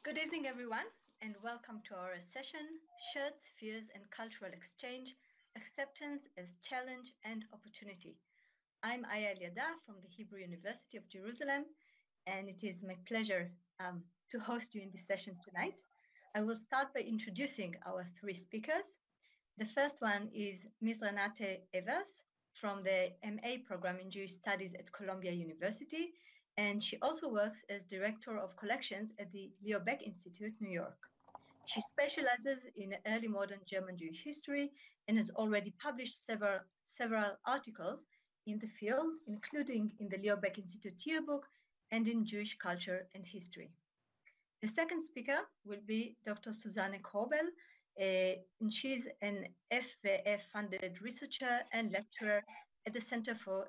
Good evening, everyone, and welcome to our session, Shirts, Fears, and Cultural Exchange, Acceptance as Challenge and Opportunity. I'm Elyada from the Hebrew University of Jerusalem, and it is my pleasure to host you in this session tonight. I will start by introducing our three speakers. The first one is Ms. Renate Oaths from the MA program in Jewish Studies at Columbia University, and she also works as Director of Collections at the Baeck Institute, New York. She specializes in early modern German Jewish history and has already published several articles in the field, including in the Baeck Institute yearbook and in Jewish culture and history. The second speaker will be Dr. Susanne Korbel, and she's an FVF-funded researcher and lecturer at the Center for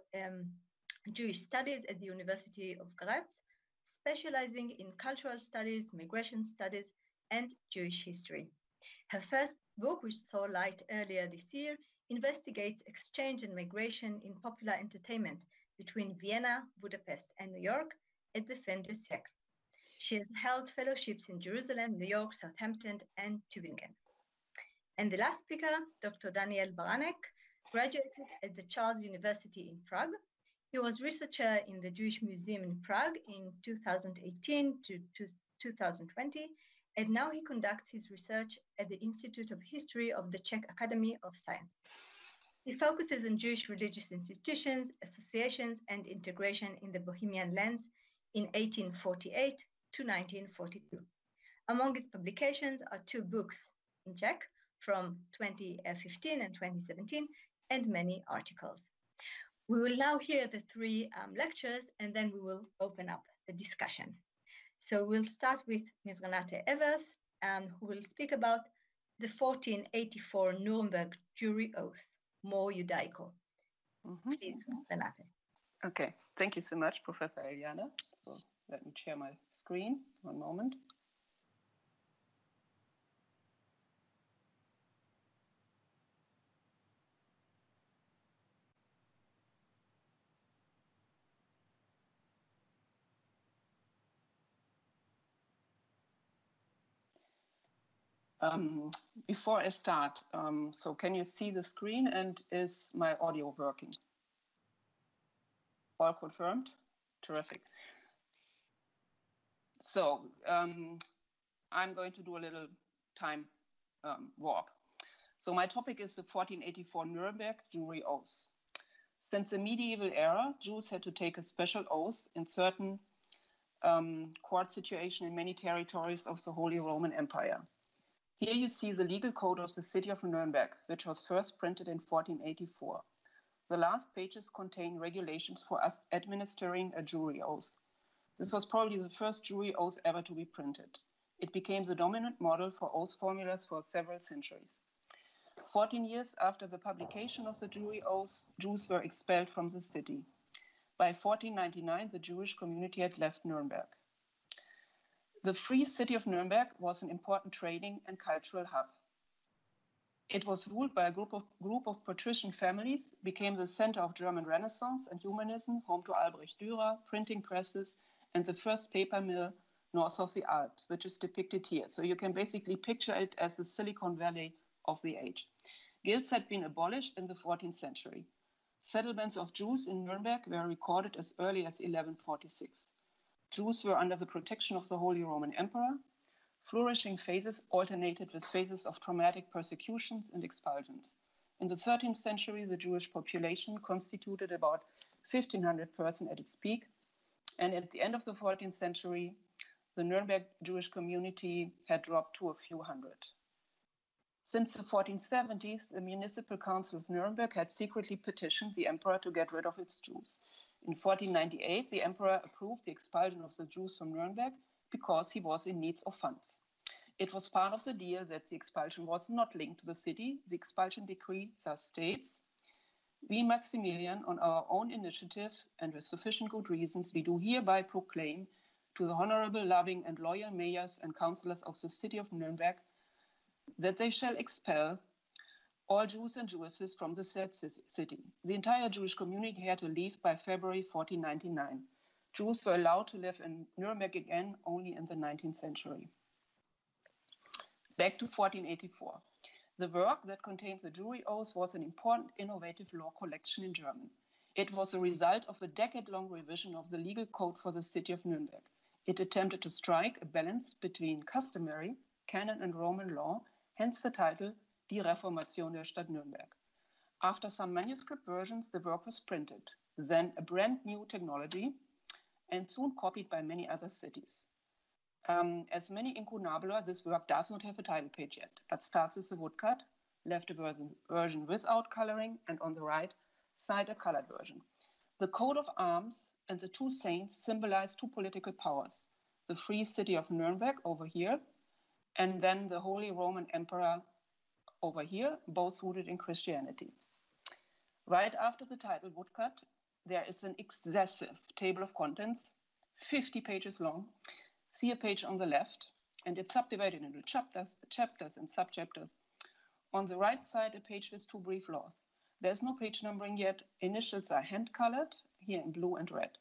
Jewish Studies at the University of Graz, specializing in cultural studies, migration studies, and Jewish history. Her first book, which saw light earlier this year, investigates exchange and migration in popular entertainment between Vienna, Budapest, and New York at the fin de siècle. She has held fellowships in Jerusalem, New York, Southampton, and Tübingen. And the last speaker, Dr. Daniel Baránek, graduated at the Charles University in Prague. He was researcher in the Jewish Museum in Prague in 2018 to 2020, and now he conducts his research at the Institute of History of the Czech Academy of Science. He focuses on Jewish religious institutions, associations, and integration in the Bohemian lands in 1848 to 1942. Among his publications are two books in Czech from 2015 and 2017, and many articles. We will now hear the three lectures, and then we will open up the discussion. So we'll start with Ms. Renate Oaths, who will speak about the 1484 Nuremberg jury oath, More Judaico. Please, Renate. Okay, thank you so much, Professor Elyada. So let me share my screen, one moment. Before I start, so can you see the screen and is my audio working? All confirmed? Terrific. So I'm going to do a little time warp. So my topic is the 1484 Nuremberg jury oath. Since the medieval era, Jews had to take a special oath in certain court situations in many territories of the Holy Roman Empire. Here you see the legal code of the city of Nuremberg, which was first printed in 1484. The last pages contain regulations for us administering a jury oath. This was probably the first jury oath ever to be printed. It became the dominant model for oath formulas for several centuries. 14 years after the publication of the jury oath, Jews were expelled from the city. By 1499, the Jewish community had left Nuremberg. The free city of Nuremberg was an important trading and cultural hub. It was ruled by a group of patrician families, became the center of German Renaissance and humanism, home to Albrecht Dürer, printing presses, and the first paper mill north of the Alps, which is depicted here. So you can basically picture it as the Silicon Valley of the age. Guilds had been abolished in the 14th century. Settlements of Jews in Nuremberg were recorded as early as 1146. Jews were under the protection of the Holy Roman Emperor. Flourishing phases alternated with phases of traumatic persecutions and expulsions. In the 13th century, the Jewish population constituted about 1,500 persons at its peak. And at the end of the 14th century, the Nuremberg Jewish community had dropped to a few hundred. Since the 1470s, the Municipal Council of Nuremberg had secretly petitioned the emperor to get rid of its Jews. In 1498, the emperor approved the expulsion of the Jews from Nuremberg because he was in need of funds. It was part of the deal that the expulsion was not linked to the city. The expulsion decree thus states, "We, Maximilian, on our own initiative and with sufficient good reasons, we do hereby proclaim to the honorable, loving, and loyal mayors and councillors of the city of Nuremberg that they shall expel all Jews and Jewesses from the said city." The entire Jewish community had to leave by February 1499. Jews were allowed to live in Nuremberg again only in the 19th century. Back to 1484. The work that contains the jury oath was an important innovative law collection in Germany. It was a result of a decade-long revision of the legal code for the city of Nuremberg. It attempted to strike a balance between customary, canon and Roman law, hence the title Die Reformation der Stadt Nürnberg. After some manuscript versions, the work was printed, then a brand new technology, and soon copied by many other cities. As many incunabula, this work does not have a title page yet, but starts with a woodcut, left a version without coloring, and on the right side a colored version. The coat of arms and the two saints symbolize two political powers, the free city of Nuremberg over here, and then the Holy Roman Emperor over here, both rooted in Christianity. Right after the title woodcut, there is an excessive table of contents, 50 pages long. See a page on the left, and it's subdivided into chapters and subchapters. On the right side, a page with two brief laws. There's no page numbering yet. Initials are hand-colored, here in blue and red.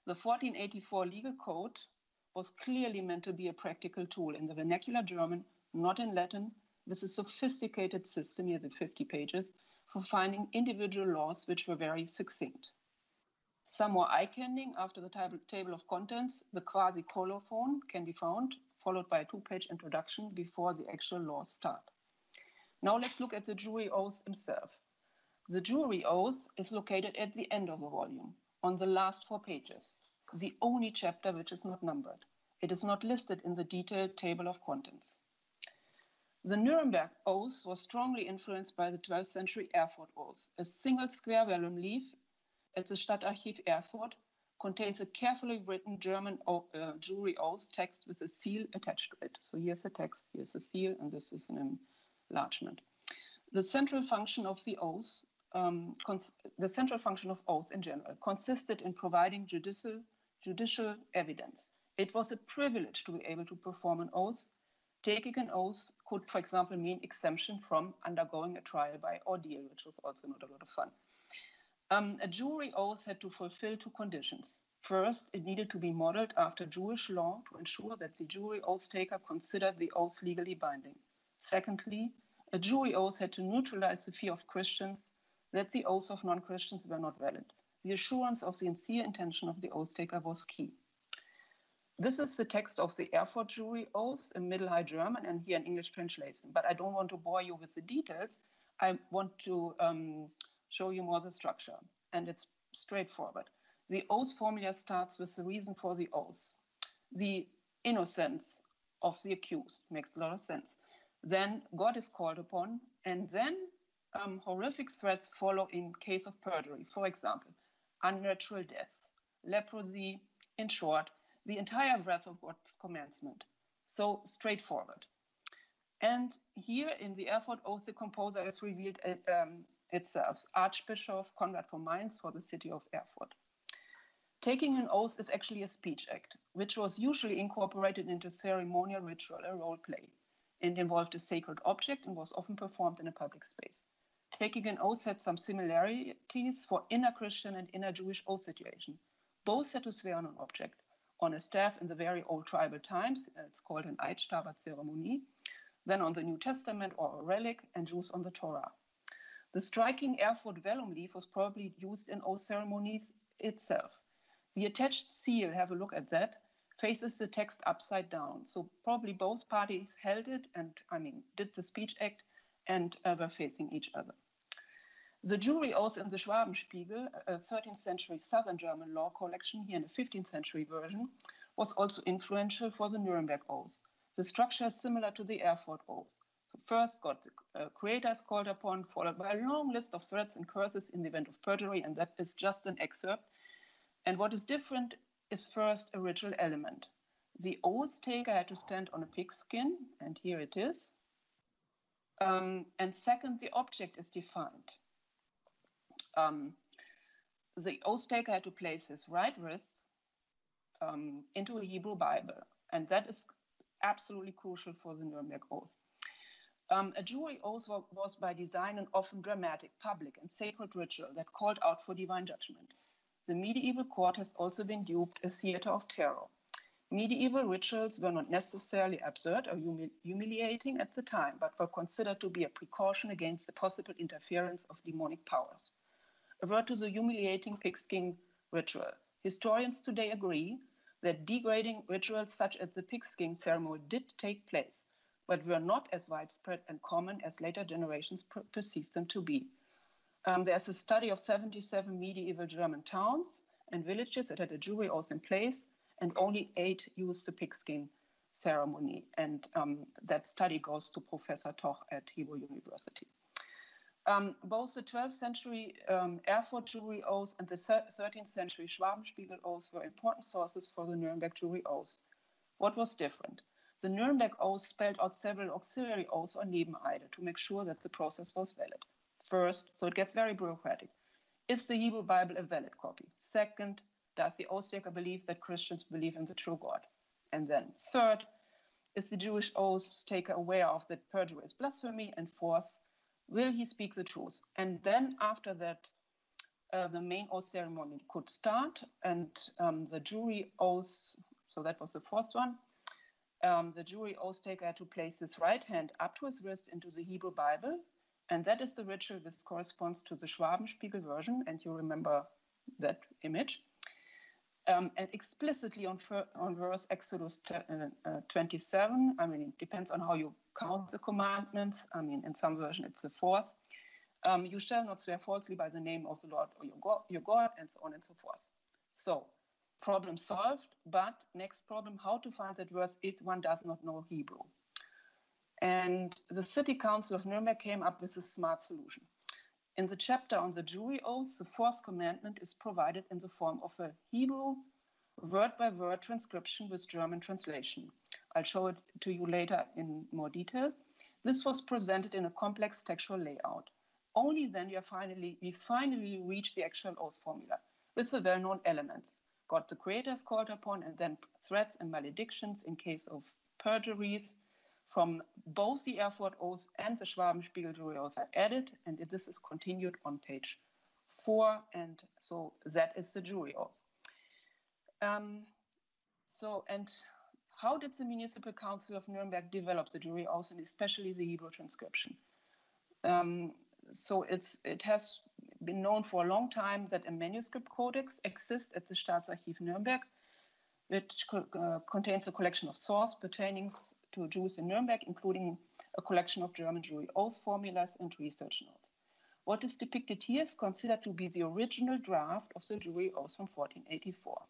The 1484 legal code was clearly meant to be a practical tool in the vernacular German, not in Latin, with a sophisticated system, here the 50 pages, for finding individual laws which were very succinct. Some more eye-candy after the table of contents, the quasi-colophon can be found, followed by a two-page introduction before the actual laws start. Now let's look at the jury oath himself. The jury oath is located at the end of the volume, on the last 4 pages, the only chapter which is not numbered. It is not listed in the detailed table of contents. The Nuremberg Oath was strongly influenced by the 12th century Erfurt Oath. A single square vellum leaf at the Stadtarchiv Erfurt contains a carefully written German jury oath text with a seal attached to it. So here's the text, here's a seal, and this is an enlargement. The central function of the oath, in general, consisted in providing judicial evidence. It was a privilege to be able to perform an oath. Taking an oath could, for example, mean exemption from undergoing a trial by ordeal, which was also not a lot of fun. A jury oath had to fulfill 2 conditions. First, it needed to be modeled after Jewish law to ensure that the jury oath taker considered the oath legally binding. Secondly, a jury oath had to neutralize the fear of Christians that the oaths of non-Christians were not valid. The assurance of the sincere intention of the oath taker was key. This is the text of the Erfurt jury oath in Middle High German and here in English translation, but I don't want to bore you with the details. I want to show you more the structure, and it's straightforward. The oath formula starts with the reason for the oath. The innocence of the accused makes a lot of sense. Then God is called upon, and then horrific threats follow in case of perjury. For example, unnatural death, leprosy, in short, the entire breadth of God's commandment. So straightforward. And here in the Erfurt Oath, the composer has revealed itself, Archbishop Conrad von Mainz for the city of Erfurt. Taking an oath is actually a speech act, which was usually incorporated into ceremonial ritual, a role play. It involved a sacred object and was often performed in a public space. Taking an oath had some similarities for inner Christian and inner Jewish oath situation. Both had to swear on an object, on a staff in the very old tribal times, it's called an Eidstaber ceremony, then on the New Testament or a relic, and Jews on the Torah. The striking Erfurt vellum leaf was probably used in oath ceremonies itself. The attached seal, have a look at that, faces the text upside down. So probably both parties held it and, did the speech act and were facing each other. The jury oath in the Schwabenspiegel, a 13th century Southern German law collection, here in the 15th century version, was also influential for the Nuremberg Oath. The structure is similar to the Erfurt Oath. So first, God the creator is called upon, followed by a long list of threats and curses in the event of perjury, and that is just an excerpt. And what is different is first a ritual element. The oath taker had to stand on a pig skin, and here it is. And second, the object is defined. The oath taker had to place his right wrist into a Hebrew Bible, and that is absolutely crucial for the Nuremberg Oath. A jury oath was by design an often dramatic, public, and sacred ritual that called out for divine judgment. The medieval court has also been duped a theater of terror. Medieval rituals were not necessarily absurd or humiliating at the time, but were considered to be a precaution against the possible interference of demonic powers. A word to the humiliating pigskin ritual. Historians today agree that degrading rituals such as the pigskin ceremony did take place, but were not as widespread and common as later generations perceived them to be. There's a study of 77 medieval German towns and villages that had a jury oath in place, and only 8 used the pigskin ceremony. And that study goes to Professor Toch at Hebrew University. Both the 12th century Erfurt jury oath and the 13th century Schwabenspiegel oath were important sources for the Nuremberg jury oath. What was different? The Nuremberg oath spelled out several auxiliary oaths or Nebeneide to make sure that the process was valid. First, so it gets very bureaucratic, is the Hebrew Bible a valid copy? Second, does the oath taker believe that Christians believe in the true God? And then third, is the Jewish oath taker aware of that perjury is blasphemy? And fourth, will he speak the truth? And then after that, the main oath ceremony could start, and the jury oath, so that was the first one, the jury oath taker had to place his right hand up to his wrist into the Hebrew Bible, and that is the ritual which corresponds to the Schwabenspiegel version, and you remember that image. And explicitly on verse Exodus 27, I mean, it depends on how you count the commandments. I mean, in some version it's the fourth. You shall not swear falsely by the name of the Lord or your God, and so on and so forth. So, problem solved, but next problem, how to find that verse if one does not know Hebrew. And the City Council of Nuremberg came up with a smart solution. In the chapter on the jury oath, the fourth commandment is provided in the form of a Hebrew word-by-word transcription with German translation. I'll show it to you later in more detail. This was presented in a complex textual layout. Only then we finally reach the actual oath formula with the well-known elements. God the Creator is called upon, and then threats and maledictions in case of perjuries from both the Erfurt oath and the Schwabenspiegel jury oath are added, and this is continued on page 4, and so that is the jury oath. And how did the Municipal Council of Nuremberg develop the jury oath, and especially the Hebrew transcription? So it has been known for a long time that a manuscript codex exists at the Staatsarchiv Nuremberg, which contains a collection of sources pertaining to Jews in Nuremberg, including a collection of German jury oath formulas and research notes. What is depicted here is considered to be the original draft of the jury oath from 1484.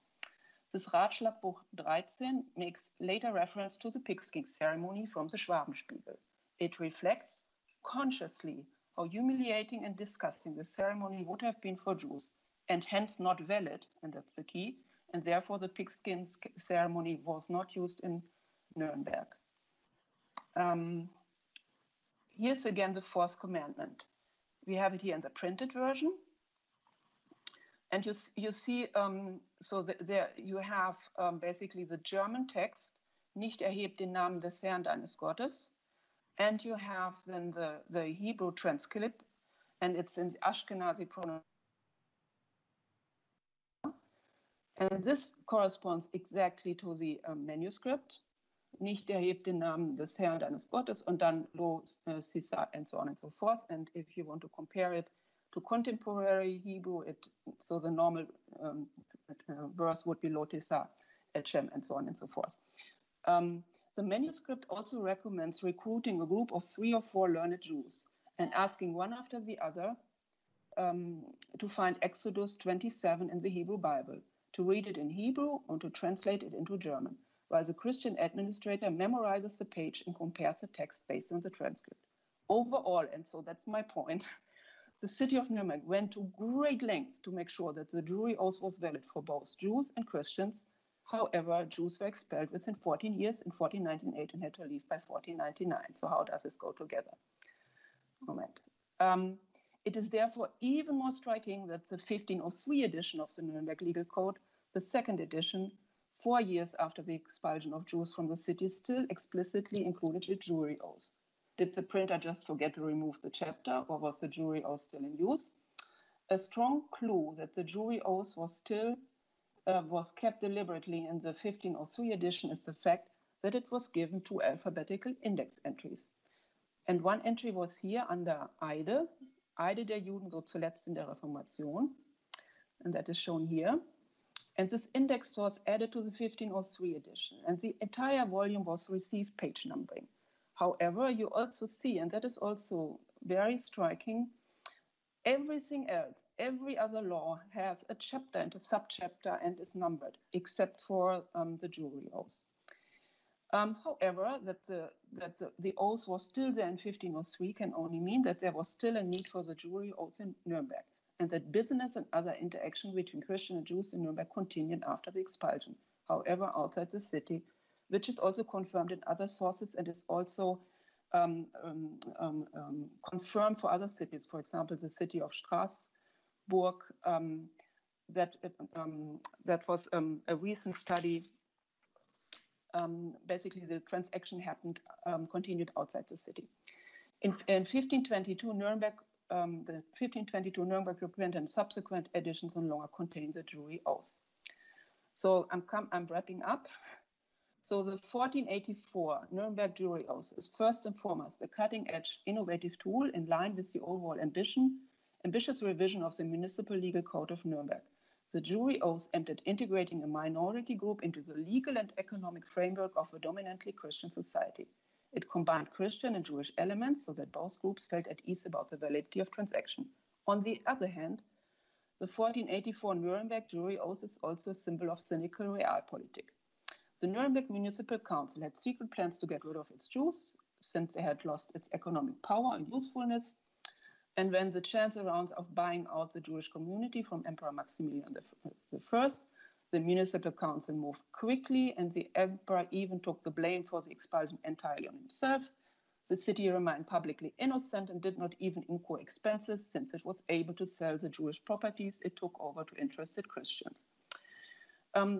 This Ratschlagbuch 13 makes later reference to the pigskin ceremony from the Schwabenspiegel. It reflects consciously how humiliating and disgusting the ceremony would have been for Jews, and hence not valid, and that's the key, and therefore the pigskin ceremony was not used in Nuremberg. Here's again the fourth commandment. We have it here in the printed version. And you see, there you have basically the German text, nicht erhebt den Namen des Herrn deines Gottes. And you have then the Hebrew transcript, and it's in the Ashkenazi pronunciation. And this corresponds exactly to the manuscript. Nicht erhebt den Namen des Herrn deines Gottes, und dann lo sisa, and so on and so forth. And if you want to compare it to contemporary Hebrew, so the normal verse would be lo tisa, el shem, and so on and so forth. The manuscript also recommends recruiting a group of 3 or 4 learned Jews and asking one after the other to find Exodus 27 in the Hebrew Bible, to read it in Hebrew and to translate it into German, while the Christian administrator memorizes the page and compares the text based on the transcript. Overall, and so that's my point, the city of Nuremberg went to great lengths to make sure that the jury oath was valid for both Jews and Christians. However, Jews were expelled within 14 years in 1498 and had to leave by 1499. So how does this go together? Moment. It is therefore even more striking that the 1503 edition of the Nuremberg Legal Code, the second edition, 4 years after the expulsion of Jews from the city, still explicitly included the jury oath. Did the printer just forget to remove the chapter, or was the jury oath still in use? A strong clue that the jury oath was still was kept deliberately in the 1503 edition is the fact that it was given 2 alphabetical index entries. And one entry was here under Eide der Juden so zuletzt in der Reformation, and that is shown here. And this index was added to the 1503 edition, and the entire volume was received page numbering. However, you also see, and that is also very striking, everything else, every other law has a chapter and a subchapter and is numbered, except for the jury oath. However, that the oath was still there in 1503 can only mean that there was still a need for the jury oath in Nuremberg, and that business and other interaction between Christian and Jews in Nuremberg continued after the expulsion, however, outside the city, which is also confirmed in other sources and is also confirmed for other cities. For example, the city of Strasbourg, that was a recent study. Basically, the transaction happened, continued outside the city. In 1522, Nuremberg, the 1522 Nuremberg reprint and subsequent editions no longer contain the jury oath. So I'm wrapping up. So the 1484 Nuremberg jury oath is first and foremost a cutting-edge, innovative tool in line with the overall ambitious revision of the municipal legal code of Nuremberg. The jury oath aimed at integrating a minority group into the legal and economic framework of a dominantly Christian society. It combined Christian and Jewish elements so that both groups felt at ease about the validity of transaction. On the other hand, the 1484 Nuremberg jury oath is also a symbol of cynical realpolitik. The Nuremberg Municipal Council had secret plans to get rid of its Jews, since they had lost its economic power and usefulness. And when the chance arose of buying out the Jewish community from Emperor Maximilian I, the Municipal Council moved quickly, and the Emperor even took the blame for the expulsion entirely on himself. The city remained publicly innocent and did not even incur expenses, since it was able to sell the Jewish properties it took over to interested Christians.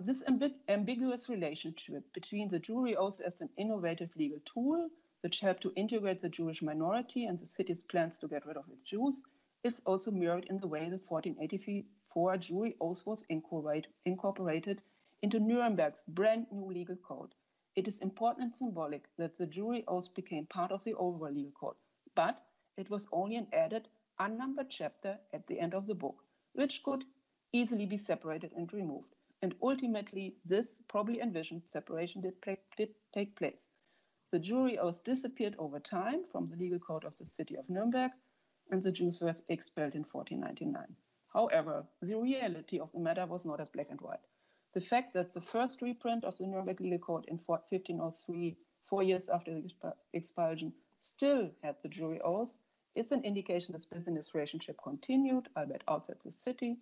This ambiguous relationship between the jury oath as an innovative legal tool, which helped to integrate the Jewish minority and the city's plans to get rid of its Jews, is also mirrored in the way the 1484 jury oath was incorporated into Nuremberg's brand new legal code. It is important and symbolic that the jury oath became part of the overall legal code, but it was only an added, unnumbered chapter at the end of the book, which could easily be separated and removed. And ultimately, this probably envisioned separation did take place. The jury oath disappeared over time from the legal code of the city of Nuremberg, and the Jews were expelled in 1499. However, the reality of the matter was not as black and white. The fact that the first reprint of the Nuremberg legal code in 1503, 4 years after the expulsion, still had the jury oath is an indication that business relationship continued, albeit outside the city.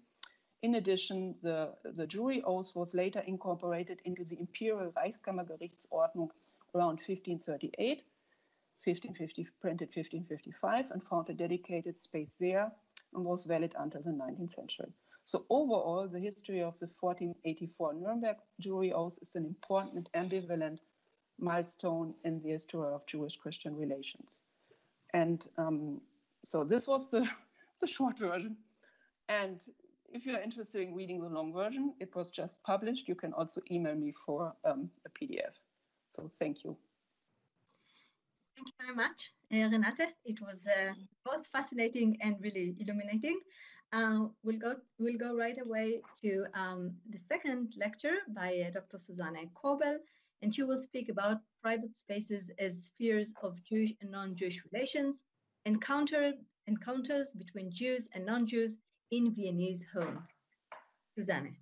In addition, the jury oath was later incorporated into the Imperial Reichskammergerichtsordnung around 1538, printed 1555, and found a dedicated space there and was valid until the 19th century. So overall, the history of the 1484 Nuremberg jury oath is an important and ambivalent milestone in the history of Jewish-Christian relations. And so this was the short version. And if you're interested in reading the long version, it was just published. You can also email me for a PDF. So thank you. Thank you very much, Renate. It was both fascinating and really illuminating. We'll go right away to the second lecture by Dr. Susanne Korbel, and she will speak about private spaces as spheres of Jewish and non-Jewish relations, encounters between Jews and non-Jews in Viennese homes. Susanne.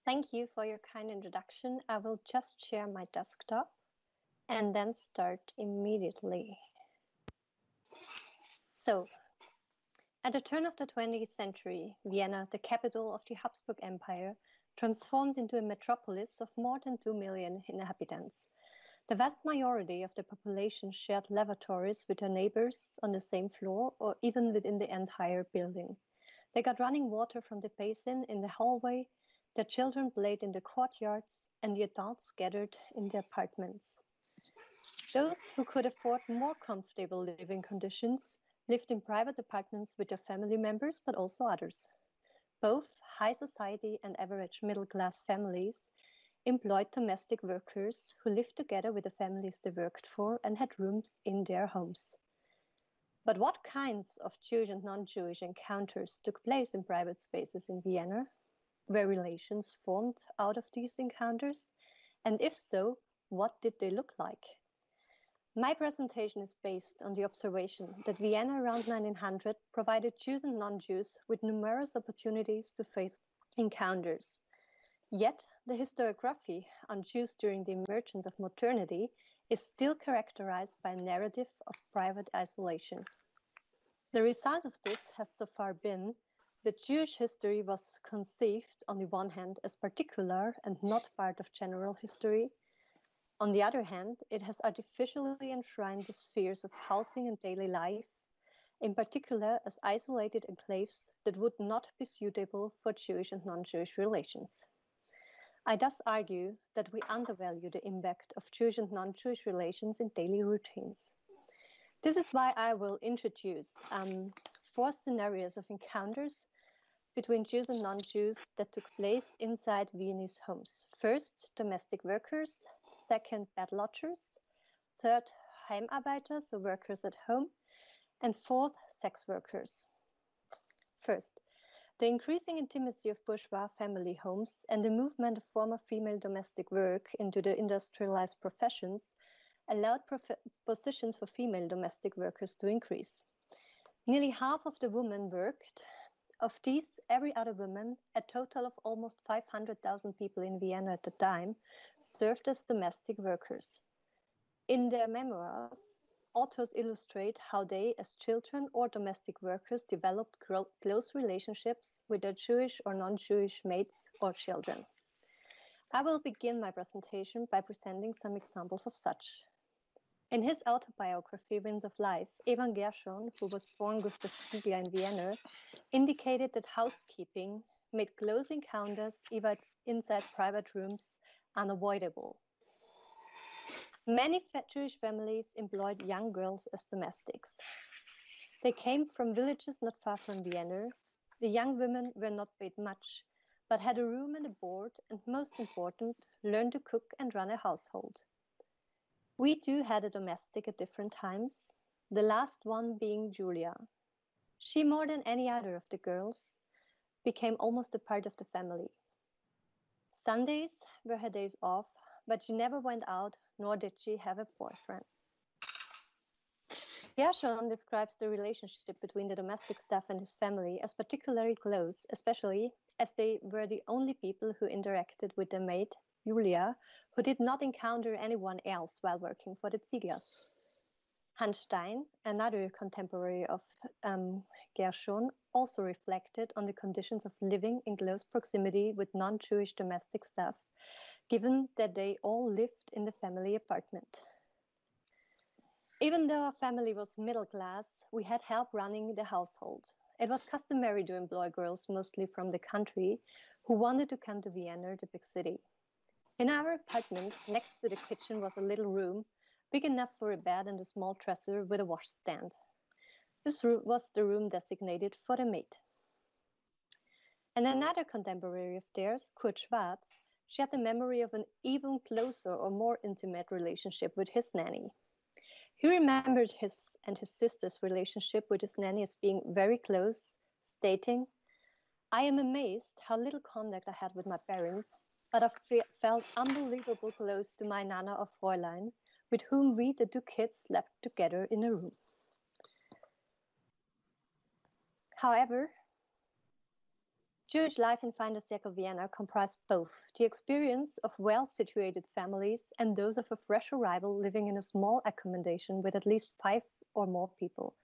Thank you for your kind introduction. I will just share my desktop and then start immediately. So, at the turn of the 20th century, Vienna, the capital of the Habsburg Empire, transformed into a metropolis of more than 2 million inhabitants. The vast majority of the population shared lavatories with their neighbors on the same floor or even within the entire building. They got running water from the basin in the hallway, their children played in the courtyards, and the adults gathered in the apartments. Those who could afford more comfortable living conditions lived in private apartments with their family members, but also others. Both high society and average middle-class families employed domestic workers who lived together with the families they worked for and had rooms in their homes. But what kinds of Jewish and non-Jewish encounters took place in private spaces in Vienna? Were relations formed out of these encounters? And if so, what did they look like? My presentation is based on the observation that Vienna around 1900 provided Jews and non-Jews with numerous opportunities to face encounters. Yet, the historiography on Jews during the emergence of modernity is still characterized by a narrative of private isolation. The result of this has so far been that Jewish history was conceived on the one hand as particular and not part of general history. On the other hand, it has artificially enshrined the spheres of housing and daily life, in particular as isolated enclaves that would not be suitable for Jewish and non-Jewish relations. I thus argue that we undervalue the impact of Jewish and non-Jewish relations in daily routines. This is why I will introduce 4 scenarios of encounters between Jews and non-Jews that took place inside Viennese homes. First, domestic workers. Second, bed lodgers. Third, Heimarbeiter, so workers at home. And fourth, sex workers. First, the increasing intimacy of bourgeois family homes and the movement of former female domestic work into the industrialized professions allowed positions for female domestic workers to increase. Nearly half of the women worked. Of these, every other woman, a total of almost 500,000 people in Vienna at the time, served as domestic workers. In their memoirs, authors illustrate how they, as children or domestic workers, developed close relationships with their Jewish or non-Jewish mates or children. I will begin my presentation by presenting some examples of such. In his autobiography, Winds of Life, Evan Gershon, who was born Gustav Ziegler in Vienna, indicated that housekeeping made close encounters, even inside private rooms, unavoidable. Many Jewish families employed young girls as domestics. They came from villages not far from Vienna. The young women were not paid much, but had a room and a board, and most important, learned to cook and run a household. We too had a domestic at different times, the last one being Julia. She, more than any other of the girls, became almost a part of the family. Sundays were her days off, but she never went out, nor did she have a boyfriend. Gershon describes the relationship between the domestic staff and his family as particularly close, especially as they were the only people who interacted with their maid, Julia, who did not encounter anyone else while working for the Zieglers. Hans Stein, another contemporary of Gershon, also reflected on the conditions of living in close proximity with non-Jewish domestic staff, given that they all lived in the family apartment. Even though our family was middle class, we had help running the household. It was customary to employ girls, mostly from the country, who wanted to come to Vienna, the big city. In our apartment, next to the kitchen was a little room, big enough for a bed and a small dresser with a washstand. This was the room designated for the maid. And another contemporary of theirs, Kurt Schwarz, shared the memory of an even closer or more intimate relationship with his nanny. He remembered his and his sister's relationship with his nanny as being very close, stating, "I am amazed how little contact I had with my parents, but I felt unbelievably close to my Nana or Fräulein, with whom we, the 2 kids, slept together in a room." However, Jewish life in Fein der Circle Vienna comprised both the experience of well-situated families and those of a fresh arrival living in a small accommodation with at least 5 or more people.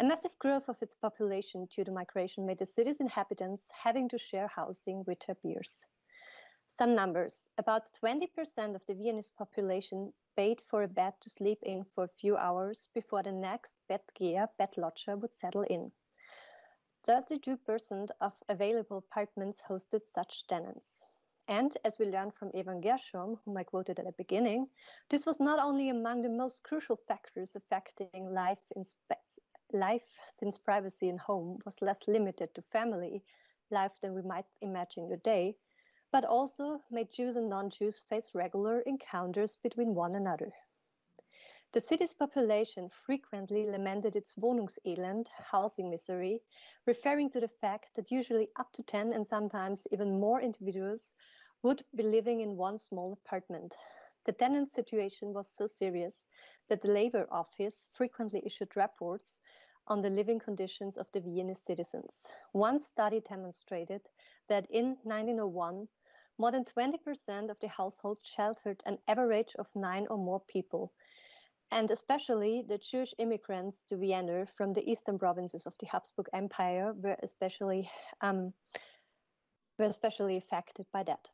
A massive growth of its population due to migration made the city's inhabitants having to share housing with their peers. Some numbers: about 20% of the Viennese population paid for a bed to sleep in for a few hours before the next bedgeher, bed lodger, would settle in. 32% of available apartments hosted such tenants. And as we learned from Evan Gershon, whom I quoted at the beginning, this was not only among the most crucial factors affecting life, since privacy in home was less limited to family life than we might imagine today, but also made Jews and non-Jews face regular encounters between one another. The city's population frequently lamented its Wohnungselend, housing misery, referring to the fact that usually up to 10 and sometimes even more individuals would be living in one small apartment. The tenant situation was so serious that the Labor Office frequently issued reports on the living conditions of the Viennese citizens. One study demonstrated that in 1901, more than 20% of the households sheltered an average of 9 or more people, and especially the Jewish immigrants to Vienna from the eastern provinces of the Habsburg Empire were especially affected by that.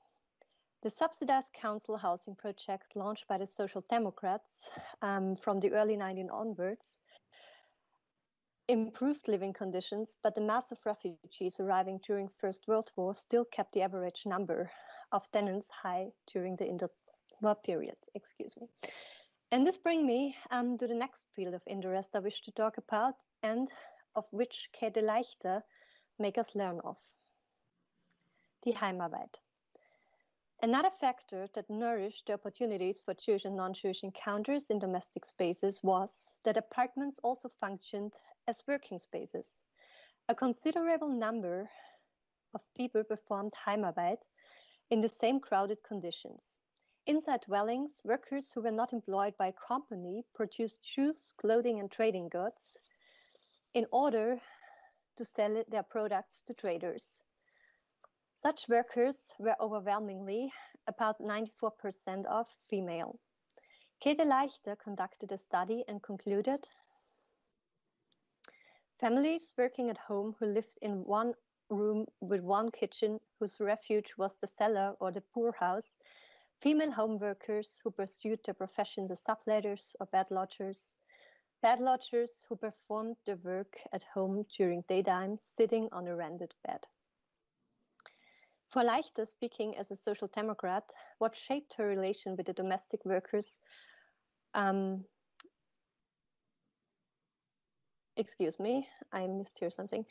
The subsidized council housing project launched by the Social Democrats from the early 1900s onwards improved living conditions, but the mass of refugees arriving during First World War still kept the average number of tenants high during the interwar period. And this brings me to the next field of interest I wish to talk about, and of which Käthe Leichter make us learn of. Die Heimarbeit. Another factor that nourished the opportunities for Jewish and non-Jewish encounters in domestic spaces was that apartments also functioned as working spaces. A considerable number of people performed Heimarbeit in the same crowded conditions. Inside dwellings, workers who were not employed by a company produced shoes, clothing, and trading goods in order to sell their products to traders. Such workers were overwhelmingly, about 94% of, female. Käthe Leichter conducted a study and concluded, families working at home who lived in one room with one kitchen, whose refuge was the cellar or the poorhouse, female home workers who pursued their professions as subletters or bed lodgers who performed their work at home during daytime, sitting on a rented bed. For Leichter, speaking as a social democrat, what shaped her relation with the domestic workers, excuse me, I missed here something.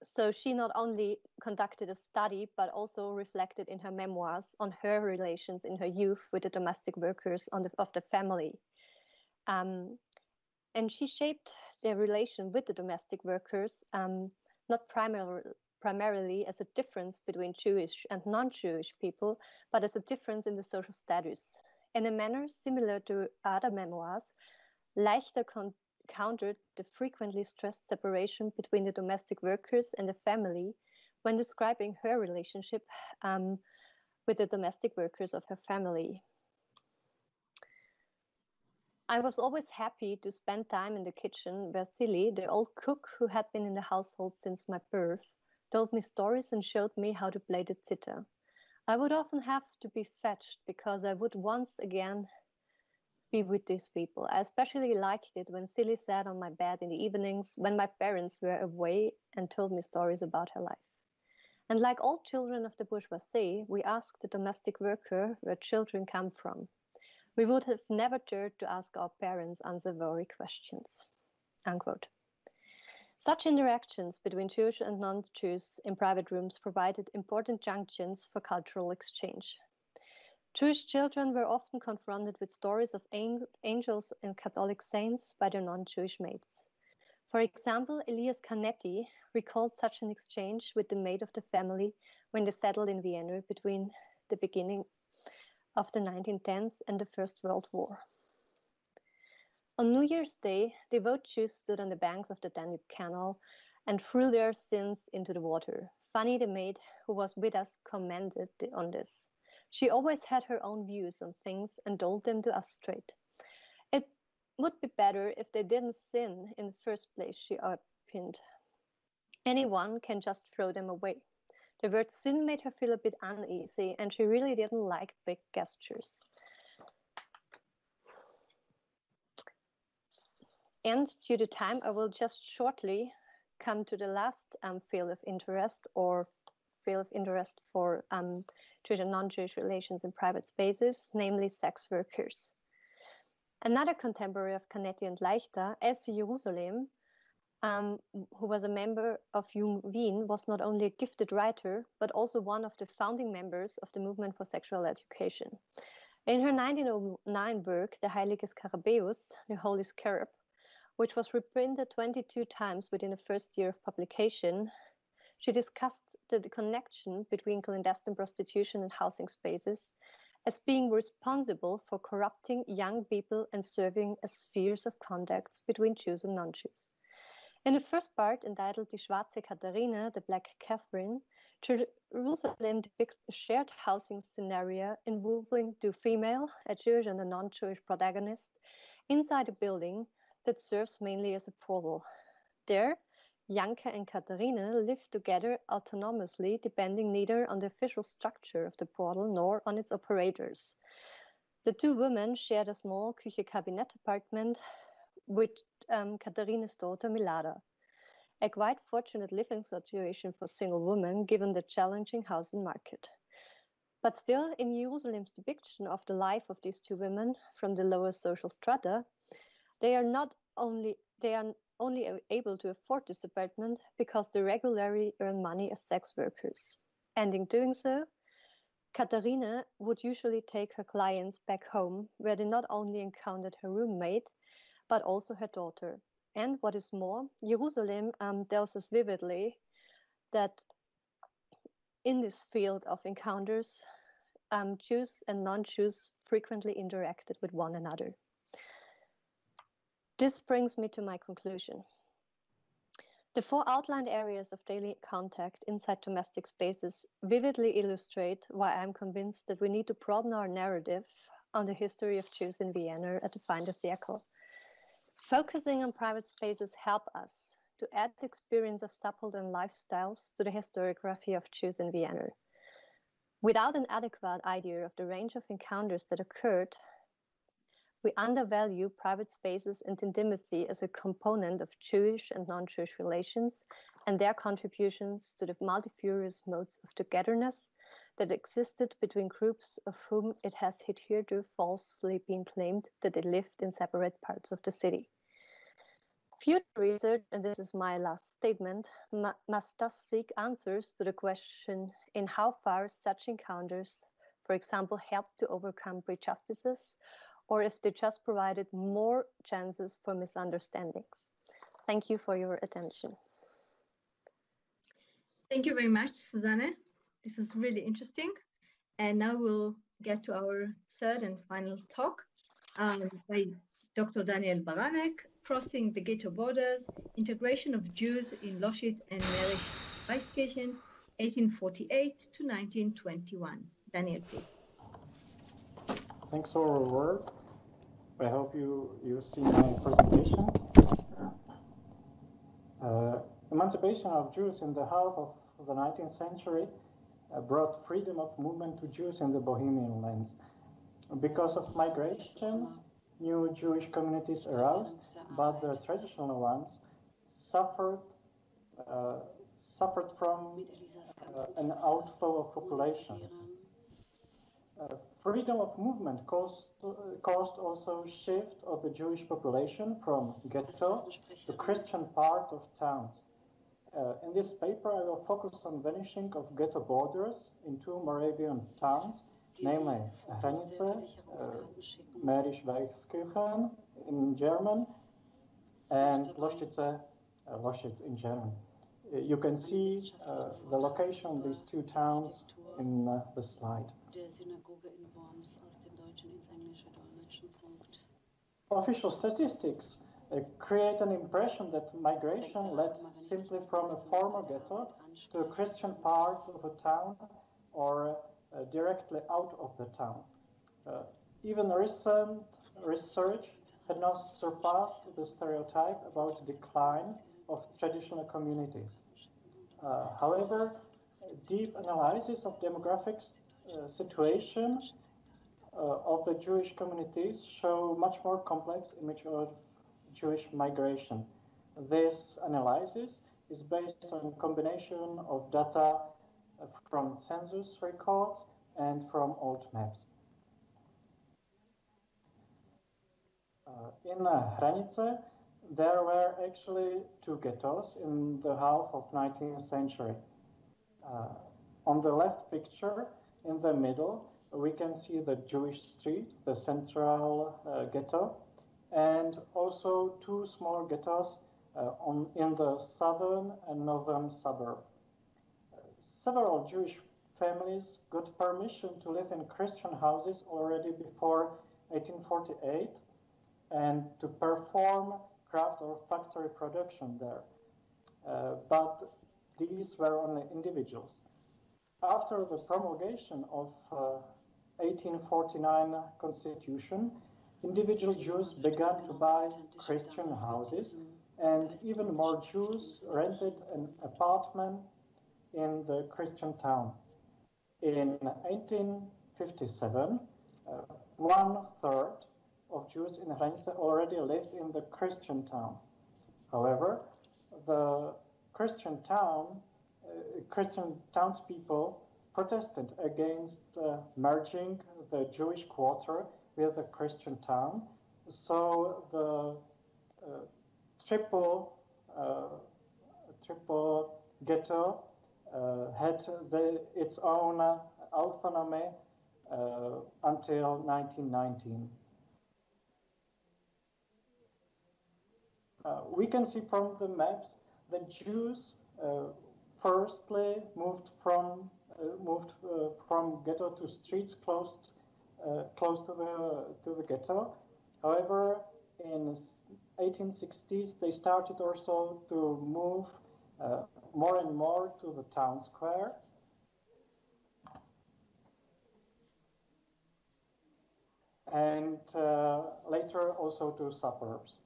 So she not only conducted a study, but also reflected in her memoirs on her relations in her youth with the domestic workers of the family. And she shaped their relation with the domestic workers, not primarily as a difference between Jewish and non-Jewish people, but as a difference in the social status. In a manner similar to other memoirs, Leichter countered the frequently stressed separation between the domestic workers and the family when describing her relationship with the domestic workers of her family. I was always happy to spend time in the kitchen where Silly, the old cook who had been in the household since my birth, told me stories and showed me how to play the zither. I would often have to be fetched because I would once again be with these people. I especially liked it when Silly sat on my bed in the evenings when my parents were away and told me stories about her life. And like all children of the bourgeoisie, we asked the domestic worker where children come from. We would have never dared to ask our parents unsavory questions, unquote. Such interactions between Jewish and non-Jews in private rooms provided important junctions for cultural exchange. Jewish children were often confronted with stories of angels and Catholic saints by their non-Jewish mates. For example, Elias Canetti recalled such an exchange with the maid of the family when they settled in Vienna between the beginning of the 1910s and the First World War. On New Year's Day, devout Jews stood on the banks of the Danube Canal and threw their sins into the water. Fanny, the maid who was with us, commented on this. She always had her own views on things and told them to us straight. It would be better if they didn't sin in the first place, she opined. Anyone can just throw them away. The word sin made her feel a bit uneasy, and she really didn't like big gestures. And due to time, I will just shortly come to the last field of interest, or field of interest for Jewish and non-Jewish relations in private spaces, namely sex workers. Another contemporary of Canetti and Leichter, Elsie Jerusalem, who was a member of Jung Wien, was not only a gifted writer, but also one of the founding members of the movement for sexual education. In her 1909 work, The Heilige Skarabäus, The Holy Scarab, which was reprinted 22 times within the first year of publication, she discussed the connection between clandestine prostitution and housing spaces as being responsible for corrupting young people and serving as spheres of contacts between Jews and non-Jews. In the first part, entitled Die Schwarze Katharina, the Black Catherine, Jerusalem depicts a shared housing scenario involving two female, a Jewish and a non-Jewish protagonist, inside a building that serves mainly as a portal. There, Janka and Katharina live together autonomously, depending neither on the official structure of the portal nor on its operators. The two women shared a small Küche-Kabinett apartment with Katharina's daughter Elyada, a quite fortunate living situation for single women given the challenging housing market. But still, in Jerusalem's depiction of the life of these two women from the lower social strata, they are only able to afford this apartment because they regularly earn money as sex workers. And in doing so, Katharina would usually take her clients back home, where they not only encountered her roommate, but also her daughter. And what is more, Jerusalem tells us vividly that in this field of encounters, Jews and non-Jews frequently interacted with one another. This brings me to my conclusion. The four outlined areas of daily contact inside domestic spaces vividly illustrate why I'm convinced that we need to broaden our narrative on the history of Jews in Vienna at the fin de siècle. Focusing on private spaces help us to add the experience of subaltern lifestyles to the historiography of Jews in Vienna. Without an adequate idea of the range of encounters that occurred, we undervalue private spaces and intimacy as a component of Jewish and non-Jewish relations and their contributions to the multifarious modes of togetherness that existed between groups of whom it has hitherto falsely been claimed that they lived in separate parts of the city. Future research, and this is my last statement, must thus seek answers to the question in how far such encounters, for example, help to overcome prejudices, or if they just provided more chances for misunderstandings. Thank you for your attention. Thank you very much, Susanne. This is really interesting. And now we'll get to our third and final talk by Dr. Daniel Baránek, Crossing the Ghetto Borders, Integration of Jews in Loschitz and Mährisch-Weißkirchen, 1848 to 1921. Daniel, please. Thanks for your work. I hope you see my presentation. Emancipation of Jews in the half of the 19th century brought freedom of movement to Jews in the Bohemian lands. Because of migration, new Jewish communities arose, but the traditional ones suffered from an outflow of population. Freedom of movement caused also shift of the Jewish population from ghetto to Christian part of towns. In this paper, I will focus on vanishing of ghetto borders in two Moravian towns, namely Renate, Mährisch-Weißkirchen in German, and Loschitz in German. You can see the location of these two towns in the slide. Official statistics create an impression that migration led simply from a former ghetto to a Christian part of a town or directly out of the town. Even recent research had not surpassed the stereotype about decline of traditional communities. However, deep analysis of demographic situation of the Jewish communities show much more complex image of Jewish migration. This analysis is based on a combination of data from census records and from old maps. In Hranice, there were actually two ghettos in the half of 19th century. On the left picture, in the middle, we can see the Jewish street, the central ghetto, and also two small ghettos in the southern and northern suburb. Several Jewish families got permission to live in Christian houses already before 1848 and to perform craft or factory production there. But these were only individuals. After the promulgation of 1849 Constitution, individual Jews began to buy Christian houses, and even more Jews rented an apartment in the Christian town. In 1857, 1/3 of Jews in Hranice already lived in the Christian town. However, the Christian townspeople protested against merging the Jewish quarter with the Christian town. So the triple ghetto had its own autonomy until 1919. We can see from the maps that Jews firstly moved from ghetto to streets close to the ghetto. However, in 1860s they started also to move more and more to the town square. And later also to suburbs.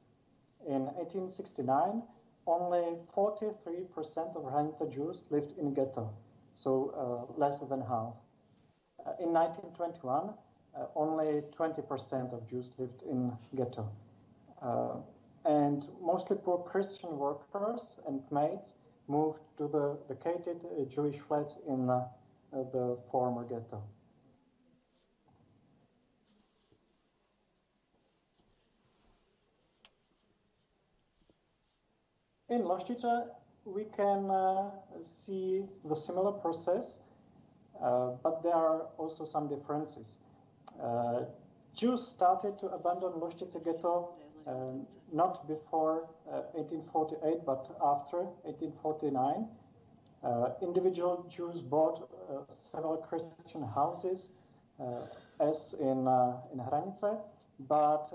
In 1869, only 43% of Hranice Jews lived in ghetto, so less than half. In 1921, only 20% of Jews lived in ghetto. And mostly poor Christian workers and maids moved to the vacated Jewish flats in the former ghetto. In Loštice, we can see the similar process, but there are also some differences. Jews started to abandon Loštice ghetto not before 1848, but after 1849. Individual Jews bought several Christian houses, as in Hranice, but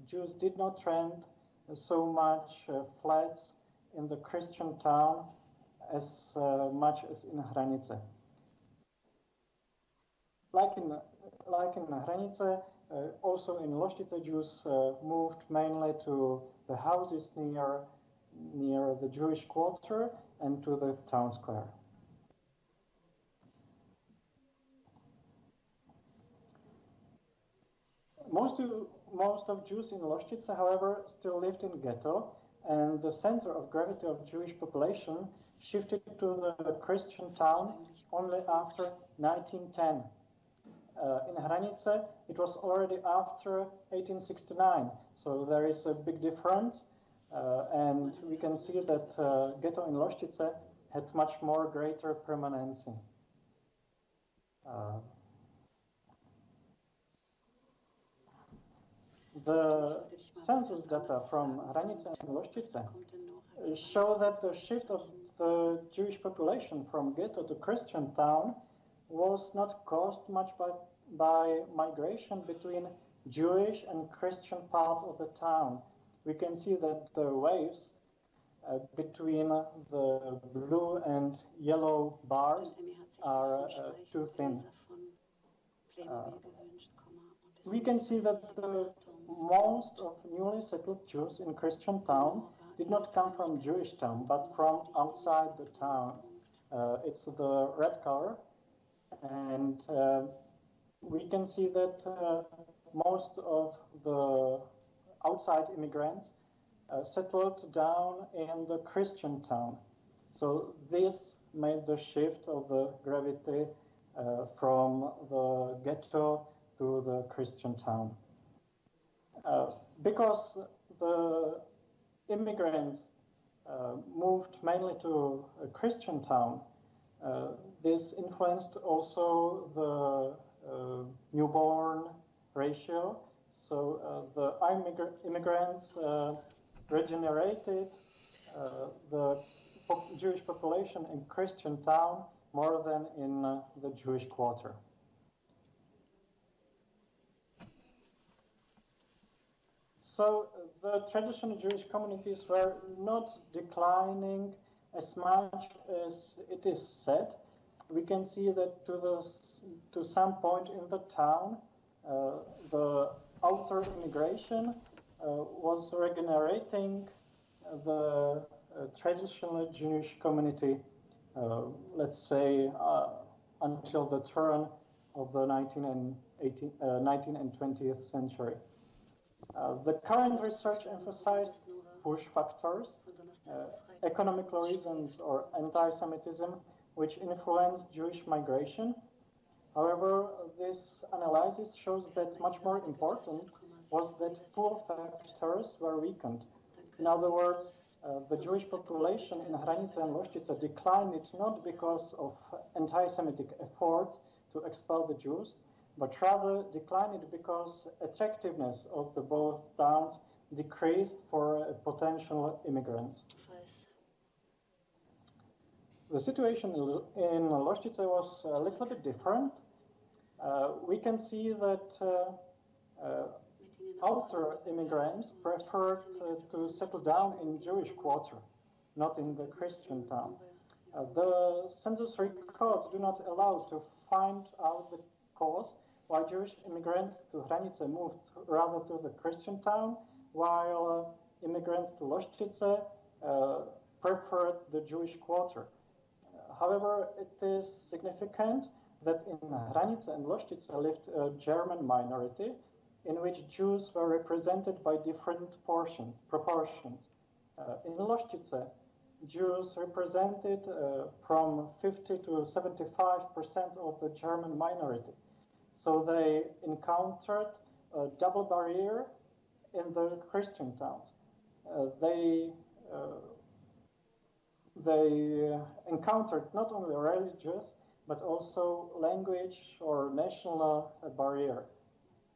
Jews did not rent so much flats in the Christian town as much as in Hranice. Like in Hranice, also in Loštice, Jews moved mainly to the houses near the Jewish quarter and to the town square. Most of Jews in Loštice, however, still lived in ghetto, and the center of gravity of Jewish population shifted to the Christian town only after 1910. In Hranice, it was already after 1869, so there is a big difference, and we can see that ghetto in Loštice had much more greater permanency. The census data from Hranice and Loštice show that the shift of the Jewish population from ghetto to Christian town was not caused much by migration between Jewish and Christian part of the town. We can see that the waves between the blue and yellow bars are too thin. We can see that most of newly settled Jews in Christian town did not come from Jewish town, but from outside the town. It's the red color, and we can see that most of the outside immigrants settled down in the Christian town. So this made the shift of the gravity from the ghetto to the Christian town. Because the immigrants moved mainly to a Christian town, this influenced also the newborn ratio. So the immigrants regenerated the Jewish population in Christian town more than in the Jewish quarter. So the traditional Jewish communities were not declining as much as it is said. We can see that to some point in the town, the outer immigration was regenerating the traditional Jewish community, let's say, until the turn of the 19th and 20th century. The current research emphasized push factors, economical reasons or anti-Semitism, which influenced Jewish migration. However, this analysis shows that much more important was that pull factors were weakened. In other words, the Jewish population in Hranice and Loštice declined not because of anti-Semitic efforts to expel the Jews, but rather declined because attractiveness of the both towns decreased for potential immigrants. The situation in Loštice was a little bit different. We can see that outer immigrants preferred to settle down in Jewish quarter, not in the Christian town. The census records do not allow to find out the cause why Jewish immigrants to Hranice moved rather to the Christian town, while immigrants to Loštice preferred the Jewish quarter. However, it is significant that in Hranice and Loštice lived a German minority in which Jews were represented by different proportions. In Loštice, Jews represented from 50 to 75% of the German minority. So they encountered a double barrier in the Christian towns. They encountered not only religious, but also language or national barrier.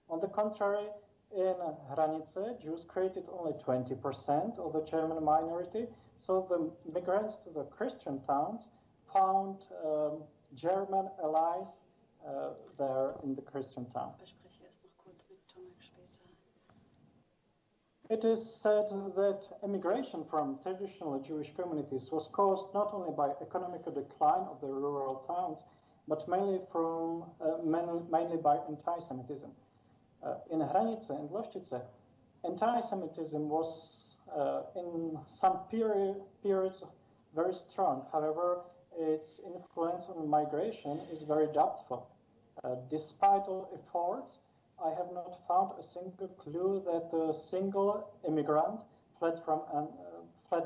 On the contrary, in Hranice, Jews created only 20% of the German minority, so the migrants to the Christian towns found German allies there in the Christian town. It is said that emigration from traditional Jewish communities was caused not only by economic decline of the rural towns, but mainly by anti-Semitism. In Hranice and Loštice, anti-Semitism was in some periods very strong. However, its influence on migration is very doubtful. Despite all efforts, I have not found a single clue that a single immigrant fled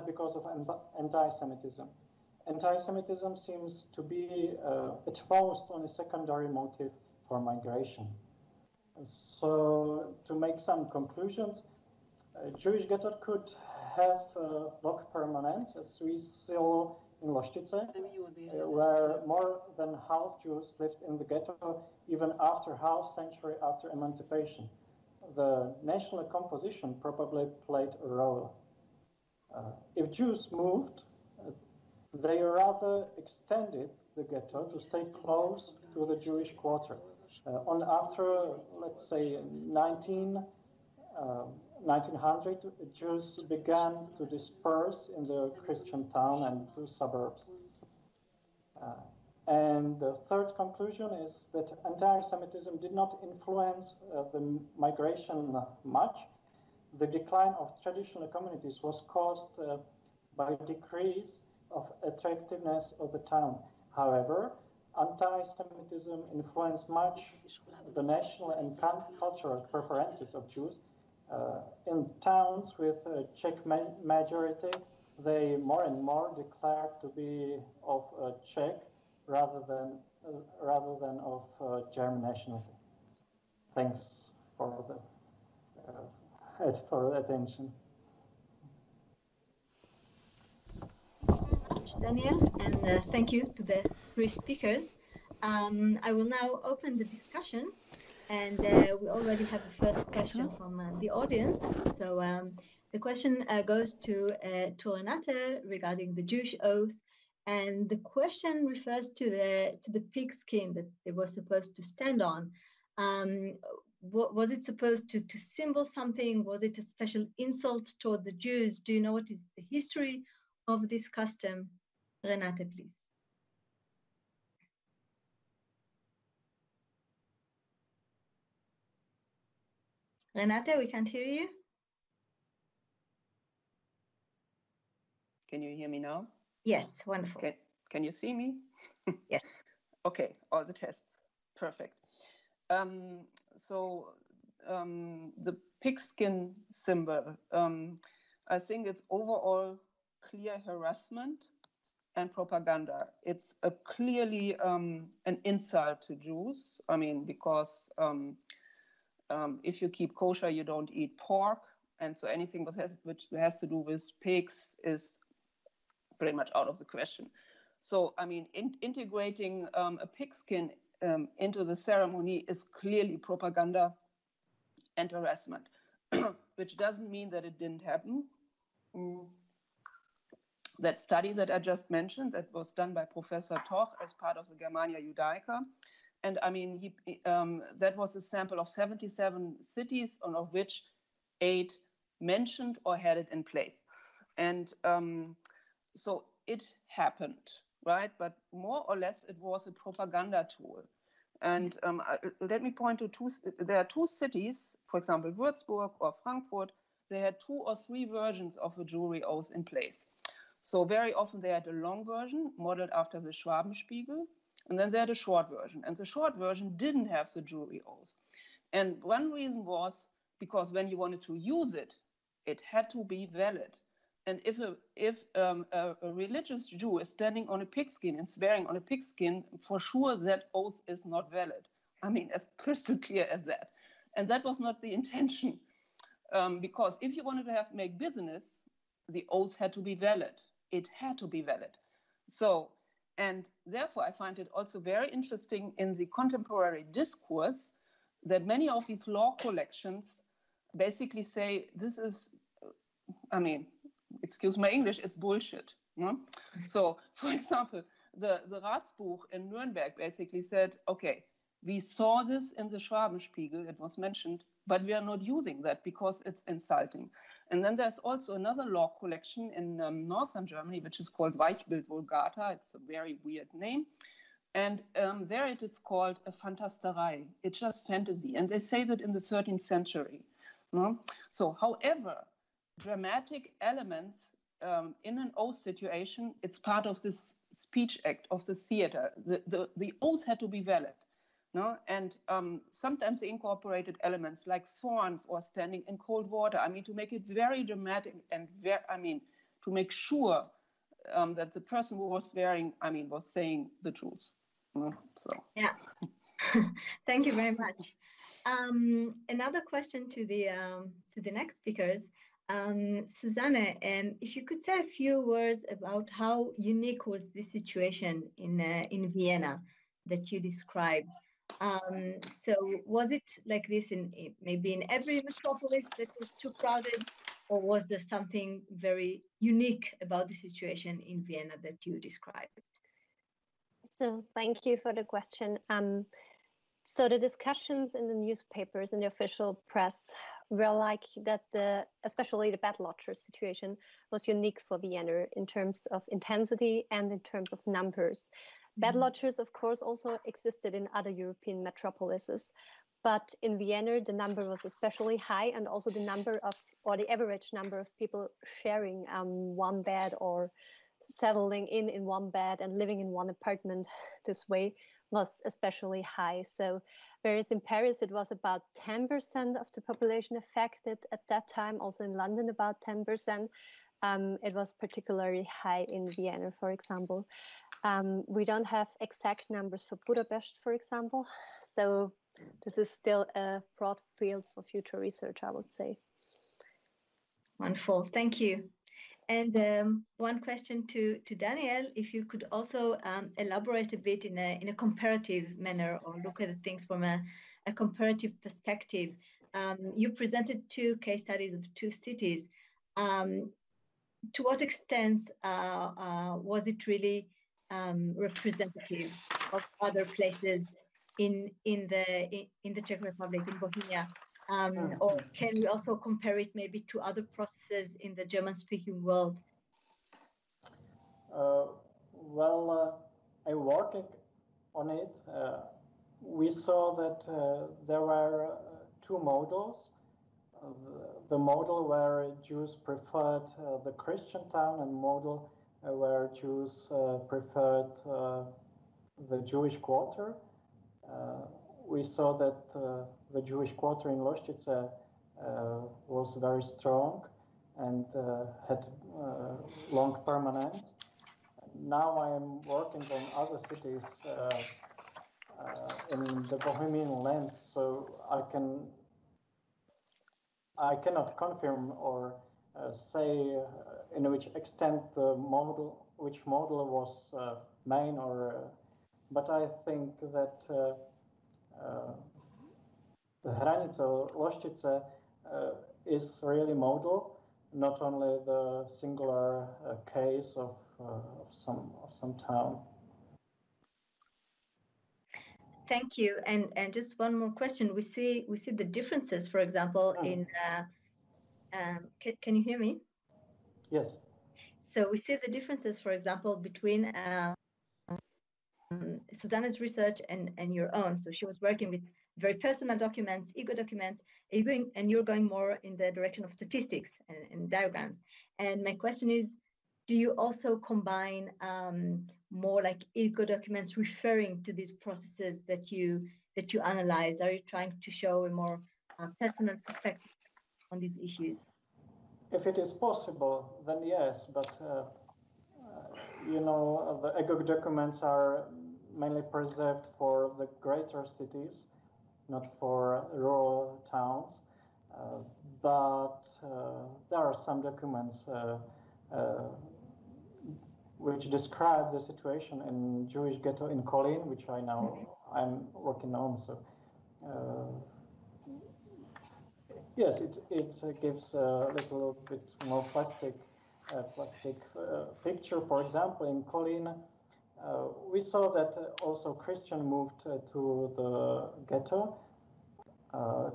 because of anti-Semitism. Anti-Semitism seems to be at most only secondary motive for migration. So, to make some conclusions, Jewish ghetto could have long permanence, as we saw in Loštice, where more than half Jews lived in the ghetto even after half century after emancipation. The national composition probably played a role. If Jews moved, they rather extended the ghetto to stay close to the Jewish quarter. After, let's say, 1900, Jews began to disperse in the Christian town and to suburbs. And the third conclusion is that anti-Semitism did not influence the migration much. The decline of traditional communities was caused by decrease of attractiveness of the town. However, anti-Semitism influenced much the national and cultural preferences of Jews. In towns with a Czech majority, they more and more declared to be of Czech rather than of German nationality. Thanks for the attention. Daniel, and thank you to the three speakers. I will now open the discussion, and we already have a first question from the audience. So the question goes to Renate regarding the Jewish oath, and the question refers to the pig skin that they were supposed to stand on. Was it supposed to symbol something? Was it a special insult toward the Jews? Do you know what is the history of this custom? Renate, please. Renate, we can't hear you. Can you hear me now? Yes, wonderful. Can you see me? Yes. Okay, all the tests. Perfect. The pigskin symbol, I think it's overall clear harassment and propaganda. It's clearly an insult to Jews. I mean, because if you keep kosher, you don't eat pork. And so anything which has to do with pigs is pretty much out of the question. So, I mean, integrating a pigskin into the ceremony is clearly propaganda and harassment, which doesn't mean that it didn't happen. That study that I just mentioned, that was done by Professor Toch as part of the Germania Judaica. And I mean, that was a sample of 77 cities, and of which 8 mentioned or had it in place. And so it happened, right? But more or less, it was a propaganda tool. And let me point to there are 2 cities, for example, Würzburg or Frankfurt, they had 2 or 3 versions of a Jewry oath in place. So very often they had a long version modeled after the Schwabenspiegel, and then they had a short version. And the short version didn't have the Jewry oath. And one reason was because when you wanted to use it, it had to be valid. And if a religious Jew is standing on a pigskin and swearing on a pigskin, for sure that oath is not valid. I mean, as crystal clear as that. And that was not the intention. Because if you wanted to make business, the oath had to be valid. It had to be valid. So, and therefore I find it also very interesting in the contemporary discourse that many of these law collections basically say this is, I mean, excuse my English, it's bullshit. No? So, for example, the Ratsbuch in Nuremberg basically said, okay, we saw this in the Schwabenspiegel, it was mentioned, but we are not using that because it's insulting. And then there's also another law collection in northern Germany, which is called Weichbild Vulgata. It's a very weird name. And there it is called a Fantasterei. It's just fantasy. And they say that in the 13th century. No? So, however, dramatic elements in an oath situation, it's part of this speech act of the theater. The oath had to be valid. No? And sometimes they incorporated elements like thorns or standing in cold water. I mean, to make it very dramatic and to make sure that the person who was swearing, was saying the truth. So. Yeah, thank you very much. Another question to the next speakers. Susanne, if you could say a few words about how unique was this situation in Vienna that you described. So was it like this maybe in every metropolis that was too crowded, or was there something very unique about the situation in Vienna that you described? So thank you for the question. So the discussions in the newspapers and the official press were like that especially the bad lodger situation was unique for Vienna in terms of intensity and in terms of numbers. Bad lodgers, of course, also existed in other European metropolises, but in Vienna, the number was especially high, and also the average number of people sharing one bed or settling in one bed and living in one apartment this way was especially high. So whereas in Paris, it was about 10% of the population affected at that time, also in London, about 10%. It was particularly high in Vienna, for example. We don't have exact numbers for Budapest, for example. So this is still a broad field for future research, I would say. Wonderful, thank you. And one question to Daniel, if you could also elaborate a bit in a comparative manner, or look at things from a comparative perspective. You presented 2 case studies of 2 cities. To what extent was it really representative of other places in the Czech Republic, in Bohemia? Or can we also compare it maybe to other processes in the German-speaking world? I working on it. We saw that there were 2 models. The model where Jews preferred the Christian town, and model where Jews preferred the Jewish quarter. We saw that the Jewish quarter in Loštice was very strong and had long permanence. Now I am working on other cities in the Bohemian lands, so I cannot confirm or say in which extent which model was main, but I think that the Hranice Loštice is really model, not only the singular case of some town. Thank you. And just one more question. We see the differences, for example, in can you hear me? Yes. So we see the differences, for example, between Susanne's research and your own. So she was working with very personal documents, ego documents, and you're going more in the direction of statistics and diagrams. And my question is, do you also combine more like ego documents referring to these processes that you analyze? Are you trying to show a more personal perspective on these issues? If it is possible, then yes, but the ego documents are mainly preserved for the greater cities, not for rural towns. But there are some documents which describe the situation in Jewish ghetto in Kolín, which I'm working on. So yes, it gives a little bit more plastic picture. For example, in Kolín, we saw that also Christian moved to the ghetto,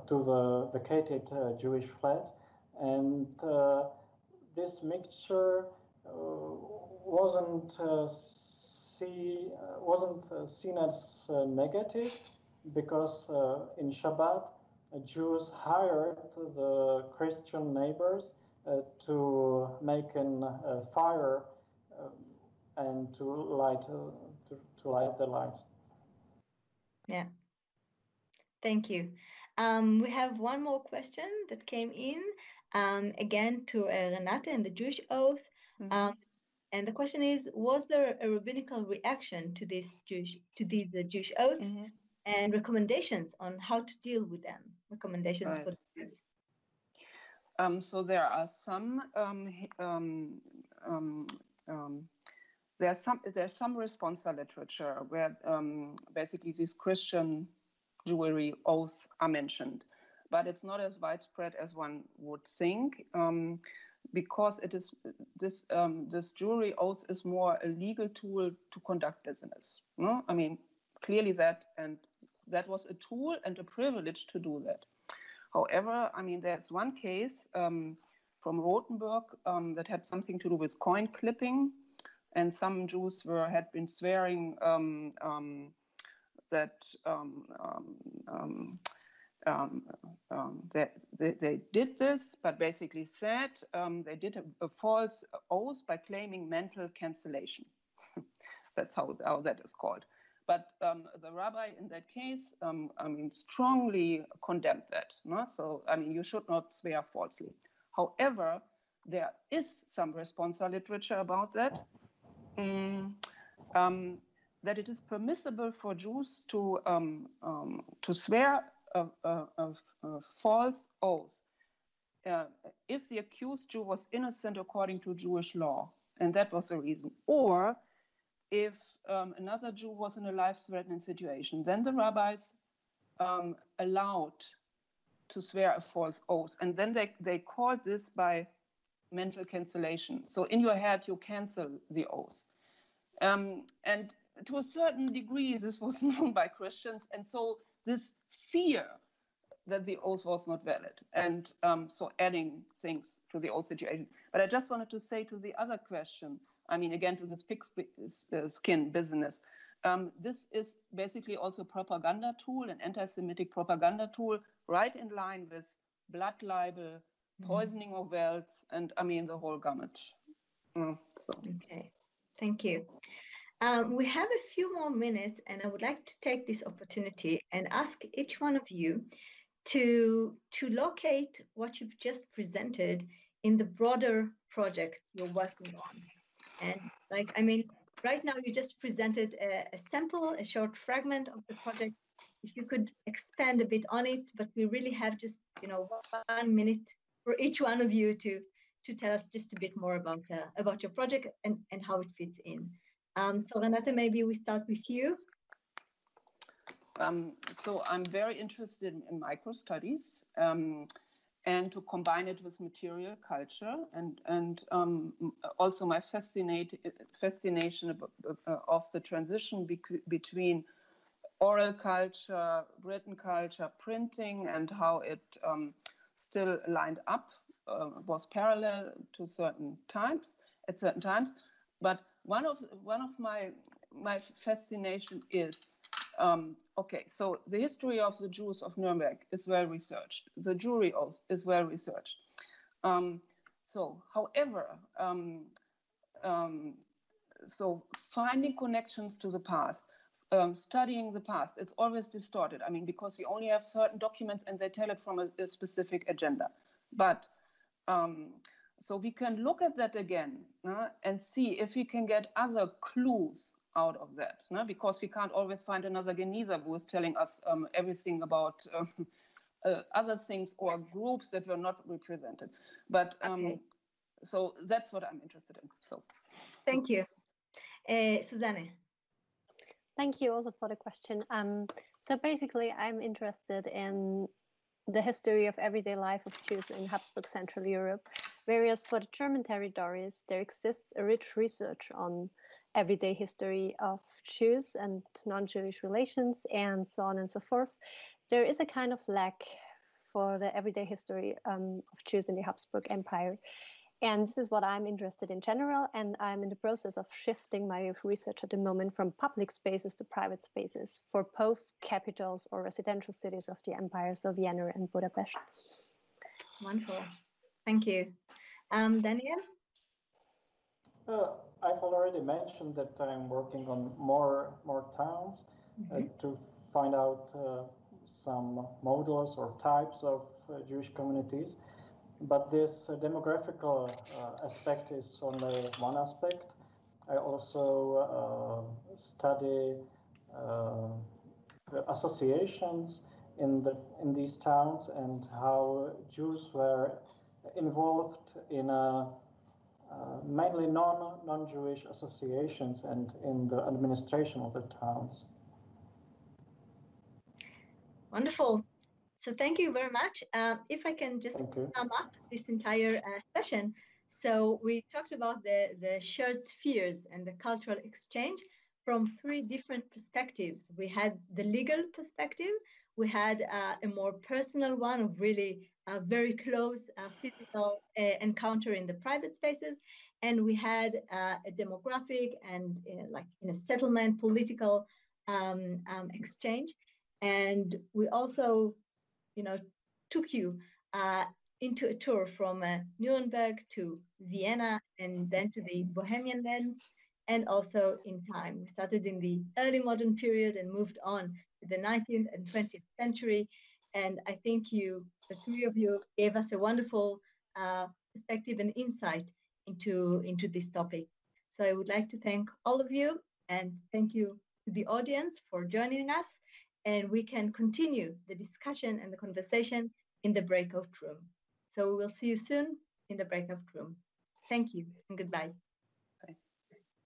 to the vacated Jewish flats, and this mixture wasn't seen as negative, because in Shabbat Jews hired the Christian neighbors to make a fire and to light the lights. Yeah, thank you. We have one more question that came in, again to Renate and the Jewish oath. And the question is: was there a rabbinical reaction to these Jewish oaths, and recommendations on how to deal with them? Recommendations for the Jews. So there are some. There's some responsa literature where basically these Christian Jewry oaths are mentioned, but it's not as widespread as one would think, because it is this Jewry oath is more a legal tool to conduct business. No? I mean, clearly that was a tool and a privilege to do that. However, I mean, there's one case from Rothenburg that had something to do with coin clipping. And some Jews had been swearing that they did this, but basically said they did a false oath by claiming mental cancellation. That's how that is called. But the rabbi in that case, strongly condemned that. No? So, you should not swear falsely. However, there is some responsa literature about that. That it is permissible for Jews to swear a false oath if the accused Jew was innocent according to Jewish law, and that was the reason, or if another Jew was in a life-threatening situation, then the rabbis allowed to swear a false oath. And then they called this by mental cancellation. So in your head, you cancel the oath. And to a certain degree, this was known by Christians. And so this fear that the oath was not valid, and so adding things to the oath situation. But I just wanted to say to the other question, I mean, again, to this pigskin business, this is basically also a propaganda tool, an anti-Semitic propaganda tool, right in line with blood libel, poisoning of wells, and I mean, the whole gamut. Okay, thank you. We have a few more minutes, and I would like to take this opportunity and ask each one of you to locate what you've just presented in the broader project you're working on. And like, I mean, right now you just presented a sample, a short fragment of the project. If you could expand a bit on it, but we really have just, 1 minute for each one of you to tell us just a bit more about your project and how it fits in. So Renate, maybe we start with you. So I'm very interested in micro-studies and to combine it with material culture, and also my fascination of the transition between oral culture, written culture, printing, and how it still lined up, was parallel to certain times, at certain times. But one of my fascination is, okay, so the history of the Jews of Nuremberg is well researched. The jury oath is well researched. However, so finding connections to the past, studying the past, it's always distorted. I mean, because you only have certain documents and they tell it from a specific agenda. But so we can look at that again and see if we can get other clues out of that, because we can't always find another Genieser who is telling us everything about other things or groups that were not represented. But okay. So that's what I'm interested in. So thank you. Susanne. Thank you also for the question. So basically, I'm interested in the history of everyday life of Jews in Habsburg Central Europe, whereas for the German territories, there exists a rich research on everyday history of Jews and non-Jewish relations and so on and so forth. There is a kind of lack for the everyday history of Jews in the Habsburg Empire. And this is what I'm interested in general, and I'm in the process of shifting my research at the moment from public spaces to private spaces for both capitals or residential cities of the empire, so Vienna and Budapest. Wonderful. Thank you. Daniel? I've already mentioned that I'm working on more towns to find out some models or types of Jewish communities. But this demographical aspect is only one aspect. I also study the associations in these towns and how Jews were involved in mainly non-Jewish associations and in the administration of the towns. Wonderful. So thank you very much. If I can just sum up this entire session. So we talked about the shared spheres and the cultural exchange from 3 different perspectives. We had the legal perspective. We had a more personal one of really very close physical encounter in the private spaces. And we had a demographic and like in a settlement political exchange. And we also took you into a tour from Nuremberg to Vienna and then to the Bohemian lands, and also in time. We started in the early modern period and moved on to the 19th and 20th century. And I think the 3 of you, gave us a wonderful perspective and insight into this topic. So I would like to thank all of you, and thank you to the audience for joining us. And we can continue the discussion and the conversation in the breakout room. So we will see you soon in the breakout room. Thank you and goodbye. Bye.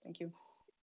Thank you.